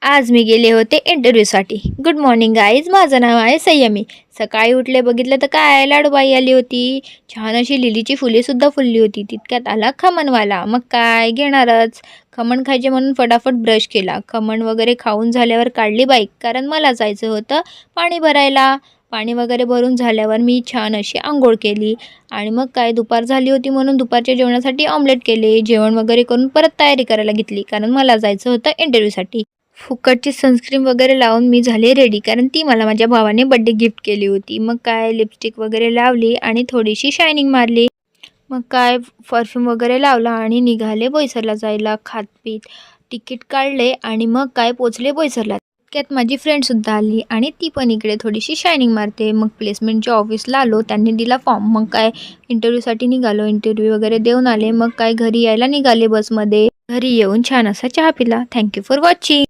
आज मी गेले होते इंटरव्ह्यूसाठी. गुड मॉर्निंग गाईज, माझं नाव आहे संयमी. सकाळी उठले बघितलं तर काय लाडूबाई आली होती. छान अशी लिलीची फुलेसुद्धा फुलली होती. तितक्यात आला खमणवाला. मग काय घेणारच. खमण खायचे म्हणून फटाफट ब्रश केला. खमण वगैरे खाऊन झाल्यावर काढली बाईक, कारण मला जायचं होतं पाणी भरायला. पाणी वगैरे भरून झाल्यावर मी छान अशी आंघोळ केली आणि मग काय दुपार झाली होती म्हणून दुपारच्या जेवणासाठी ऑमलेट केले. जेवण वगैरे करून परत तयारी करायला घेतली, कारण मला जायचं होतं इंटरव्ह्यूसाठी. फुकटची सनस्क्रीन वगैरे लावून मी झाले रेडी, कारण ती मला माझ्या भावाने बड्डे गिफ्ट केली होती. मग काय लिपस्टिक वगैरे लावली आणि थोडीशी शायनिंग मारली. मग काय परफ्यूम वगैरे लावला आणि निघाले बोईसरला जायला. खातपीत तिकीट काढले आणि मग काय पोचले बोईसरला. त्यात माझी फ्रेंडसुद्धा आली आणि ती पण इकडे थोडीशी शायनिंग मारते. मग प्लेसमेंटच्या ऑफिसला आलो, त्यांनी दिला फॉर्म. मग काय इंटरव्ह्यूसाठी निघालो. इंटरव्ह्यू वगैरे देऊन आले. मग काय घरी यायला निघाले बसमध्ये. घरी येऊन छान असा चहा पिला. Thank you for watching.